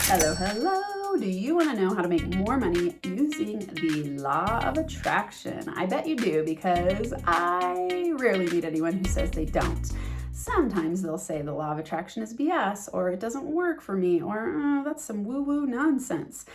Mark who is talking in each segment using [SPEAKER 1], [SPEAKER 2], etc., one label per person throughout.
[SPEAKER 1] Hello, hello. Do you want to know how to make more money using the law of attraction? I bet you do, because I rarely meet anyone who says they don't. Sometimes they'll say the law of attraction is BS, or it doesn't work for me, or that's some woo-woo nonsense.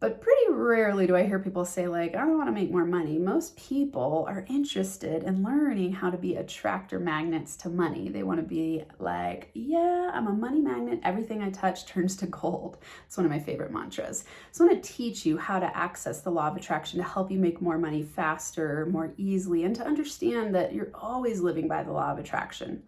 [SPEAKER 1] But pretty rarely do I hear people say, like, I don't want to make more money. Most people are interested in learning how to be attractor magnets to money. They want to be like, yeah, I'm a money magnet. Everything I touch turns to gold. It's one of my favorite mantras. So I want to teach you how to access the law of attraction to help you make more money faster, more easily, and to understand that you're always living by the law of attraction.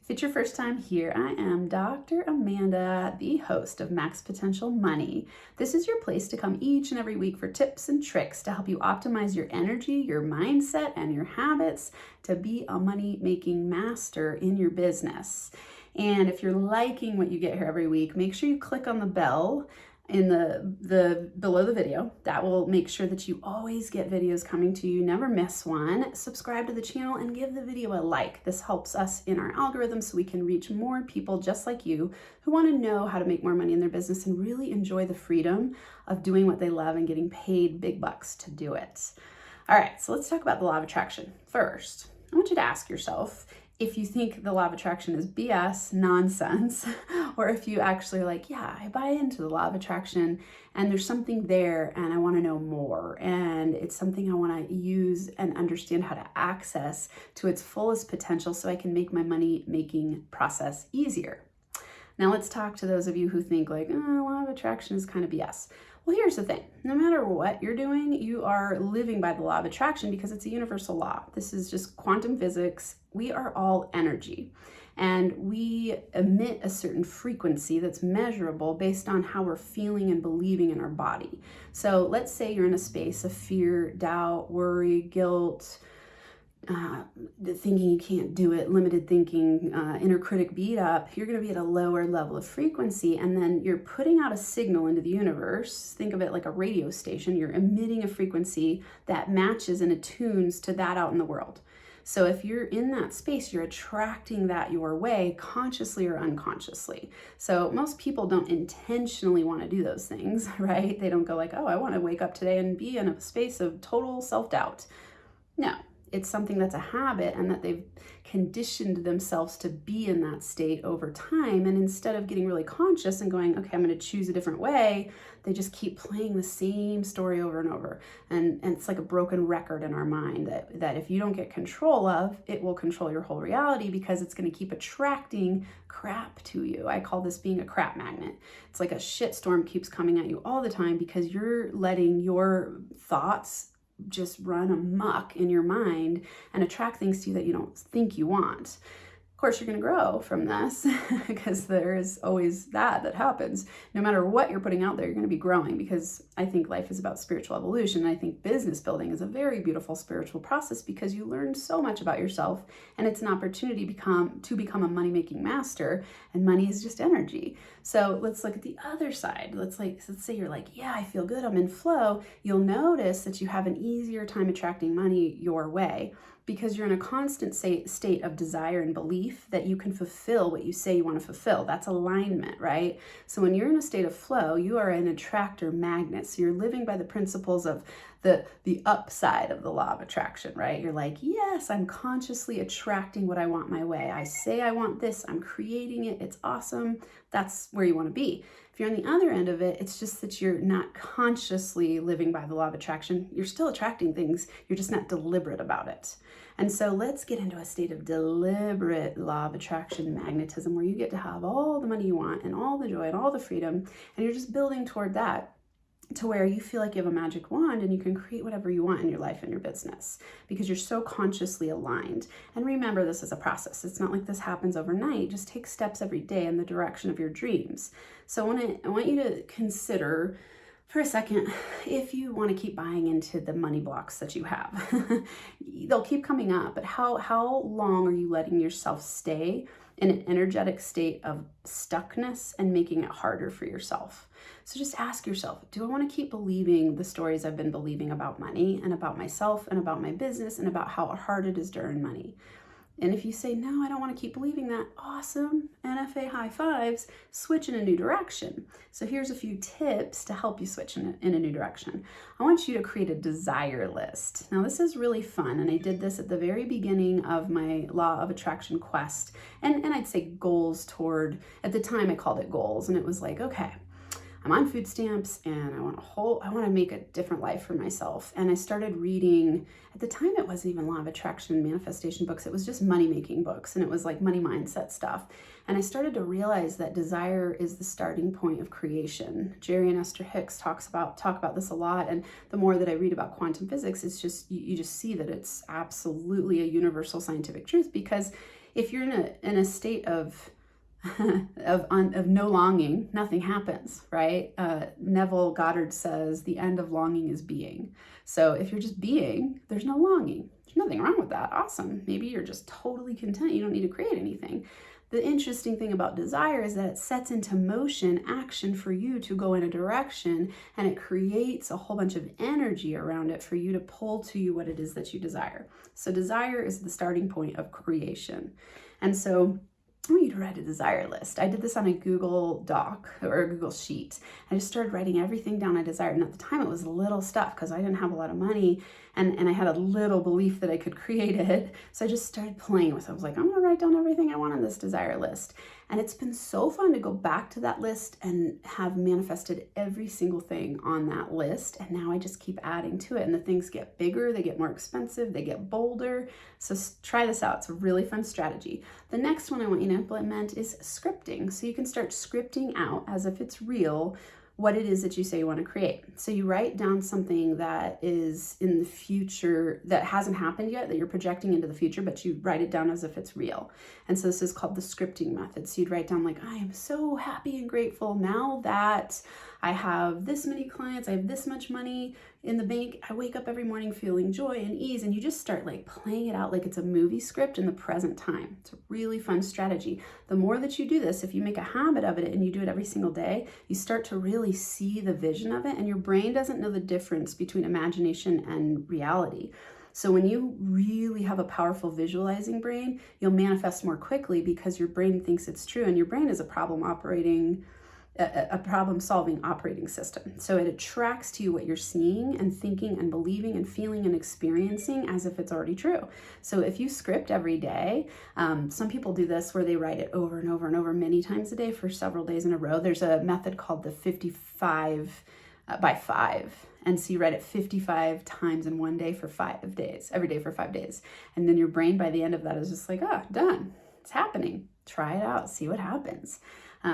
[SPEAKER 1] If it's your first time here, I am Dr. Amanda, the host of Max Potential Money. This is your place to come each and every week for tips and tricks to help you optimize your energy, your mindset, and your habits to be a money-making master in your business. And if you're liking what you get here every week, make sure you click on the bell in the below the video. That will make sure that you always get videos coming to you, never miss one. Subscribe to the channel and give the video a like. This helps us in our algorithm so we can reach more people just like you who want to know how to make more money in their business and really enjoy the freedom of doing what they love and getting paid big bucks to do it. All right, so let's talk about the law of attraction. First, I want you to ask yourself if you think the law of attraction is BS, nonsense, or if you actually are like, yeah, I buy into the law of attraction and there's something there and I want to know more, and it's something I want to use and understand how to access to its fullest potential so I can make my money making process easier. Now let's talk to those of you who think like, law of attraction is kind of BS. Well, here's the thing. No matter what you're doing, you are living by the law of attraction because it's a universal law. This is just quantum physics. We are all energy, and we emit a certain frequency that's measurable based on how we're feeling and believing in our body. So let's say you're in a space of fear, doubt, worry, guilt, thinking you can't do it, limited thinking, inner critic beat up. You're going to be at a lower level of frequency, and then you're putting out a signal into the universe. Think of it like a radio station. You're emitting a frequency that matches and attunes to that out in the world. So if you're in that space, you're attracting that your way, consciously or unconsciously. So most people don't intentionally want to do those things, right? They don't go like, oh, I want to wake up today and be in a space of total self-doubt. No. It's something that's a habit and that they've conditioned themselves to be in that state over time. And instead of getting really conscious and going, okay, I'm going to choose a different way, they just keep playing the same story over and over. And it's like a broken record in our mind that if you don't get control of, it will control your whole reality because it's going to keep attracting crap to you. I call this being a crap magnet. It's like a shitstorm keeps coming at you all the time because you're letting your thoughts just run amok in your mind and attract things to you that you don't think you want. Of course, you're going to grow from this because there is always that happens. No matter what you're putting out there, you're going to be growing, because I think life is about spiritual evolution. And I think business building is a very beautiful spiritual process because you learn so much about yourself, and it's an opportunity to become a money-making master, and money is just energy. So let's look at the other side. Let's say you're like, yeah, I feel good, I'm in flow. You'll notice that you have an easier time attracting money your way, because you're in a constant state of desire and belief that you can fulfill what you say you want to fulfill. That's alignment, right? So when you're in a state of flow, you are an attractor magnet. So you're living by the principles of the upside of the law of attraction, right? You're like, yes, I'm consciously attracting what I want my way. I say I want this, I'm creating it, it's awesome. That's where you want to be. If you're on the other end of it, it's just that you're not consciously living by the law of attraction. You're still attracting things, you're just not deliberate about it. And so let's get into a state of deliberate law of attraction magnetism, where you get to have all the money you want and all the joy and all the freedom, and you're just building toward that, to where you feel like you have a magic wand and you can create whatever you want in your life and your business because you're so consciously aligned. And remember, this is a process. It's not like this happens overnight. Just take steps every day in the direction of your dreams. So I want you to consider for a second, if you want to keep buying into the money blocks that you have. They'll keep coming up, but how long are you letting yourself stay in an energetic state of stuckness and making it harder for yourself? So just ask yourself, do I want to keep believing the stories I've been believing about money and about myself and about my business and about how hard it is to earn money? And if you say, no, I don't want to keep believing that, awesome, NFA high fives, switch in a new direction. So here's a few tips to help you switch in a new direction. I want you to create a desire list. Now this is really fun, and I did this at the very beginning of my Law of Attraction quest. And I'd say goals toward, at the time I called it goals, and it was like, okay, I'm on food stamps and I want to make a different life for myself. And I started reading, at the time it wasn't even Law of Attraction manifestation books, it was just money making books, and it was like money mindset stuff. And I started to realize that desire is the starting point of creation. Jerry and Esther Hicks talk about this a lot, and the more that I read about quantum physics, it's just you just see that it's absolutely a universal scientific truth, because if you're in a state of no longing, nothing happens, right? Neville Goddard says the end of longing is being. So if you're just being, there's no longing. There's nothing wrong with that. Awesome. Maybe you're just totally content. You don't need to create anything. The interesting thing about desire is that it sets into motion action for you to go in a direction, and it creates a whole bunch of energy around it for you to pull to you what it is that you desire. So desire is the starting point of creation. And so I want you to write a desire list. I did this on a Google Doc or a Google Sheet. I just started writing everything down I desired. And at the time it was little stuff because I didn't have a lot of money, and I had a little belief that I could create it. So I just started playing with it. I was like, I'm gonna write down everything I want on this desire list. And it's been so fun to go back to that list and have manifested every single thing on that list. And now I just keep adding to it, and the things get bigger, they get more expensive, they get bolder. So try this out. It's a really fun strategy. The next one I want you to implement is scripting. So you can start scripting out as if it's real what it is that you say you want to create. So you write down something that is in the future that hasn't happened yet, that you're projecting into the future, but you write it down as if it's real. And so this is called the scripting method. So you'd write down like, I am so happy and grateful now that I have this many clients, I have this much money in the bank. I wake up every morning feeling joy and ease, and you just start like playing it out like it's a movie script in the present time. It's a really fun strategy. The more that you do this, if you make a habit of it and you do it every single day, you start to really see the vision of it, and your brain doesn't know the difference between imagination and reality. So when you really have a powerful visualizing brain, you'll manifest more quickly because your brain thinks it's true, and your brain is a problem-solving operating system. So it attracts to you what you're seeing and thinking and believing and feeling and experiencing as if it's already true. So if you script every day, some people do this where they write it over and over and over many times a day for several days in a row. There's a method called the 55 by 5. And so you write it 55 times in one day for 5 days, every day for 5 days. And then your brain by the end of that is just like, done. It's happening. Try it out. See what happens.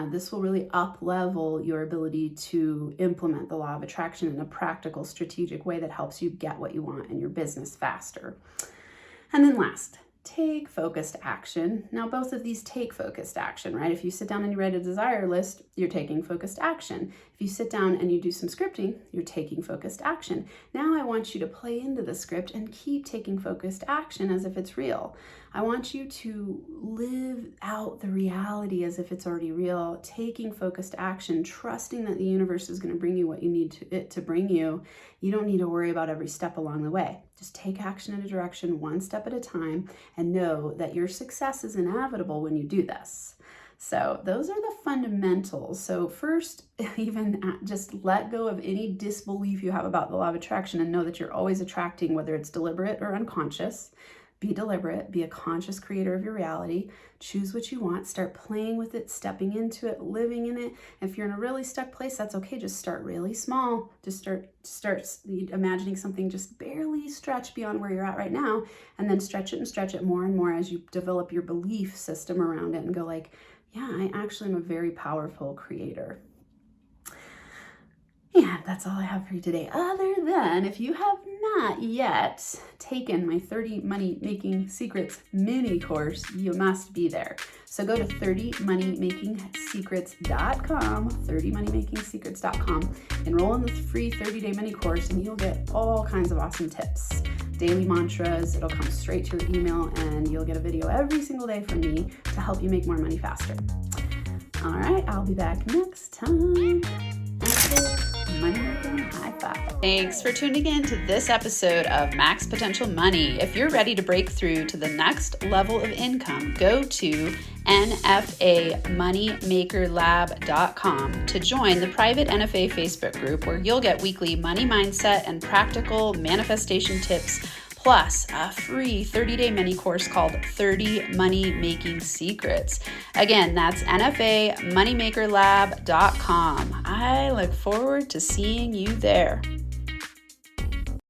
[SPEAKER 1] This will really up-level your ability to implement the law of attraction in a practical, strategic way that helps you get what you want in your business faster. And then last, take focused action. Now, both of these take focused action, right? If you sit down and you write a desire list, you're taking focused action. If you sit down and you do some scripting, you're taking focused action. Now I want you to play into the script and keep taking focused action as if it's real. I want you to live out the reality as if it's already real, taking focused action, trusting that the universe is going to bring you what you need it to bring you. You don't need to worry about every step along the way. Just take action in a direction, one step at a time, and know that your success is inevitable when you do this. So those are the fundamentals. So first, even just let go of any disbelief you have about the law of attraction and know that you're always attracting, whether it's deliberate or unconscious. Be deliberate, be a conscious creator of your reality, choose what you want, start playing with it, stepping into it, living in it. If you're in a really stuck place, that's okay. Just start really small. Just start imagining something just barely stretch beyond where you're at right now, and then stretch it more and more as you develop your belief system around it and go like, yeah, I actually am a very powerful creator. Yeah, that's all I have for you today. Other than if you have not yet taken my 30 Money Making Secrets mini course, you must be there. So go to 30moneymakingsecrets.com, 30moneymakingsecrets.com, enroll in the free 30-day mini course, and you'll get all kinds of awesome tips, daily mantras. It'll come straight to your email, and you'll get a video every single day from me to help you make more money faster. All right, I'll be back next time. Money Making High Five. Thanks for tuning in to this episode of Max Potential Money. If you're ready to break through to the next level of income, go to nfamoneymakerlab.com to join the private NFA Facebook group where you'll get weekly money mindset and practical manifestation tips, plus a free 30-day mini course called 30 Money Making Secrets. Again, that's nfamoneymakerlab.com. I look forward to seeing you there.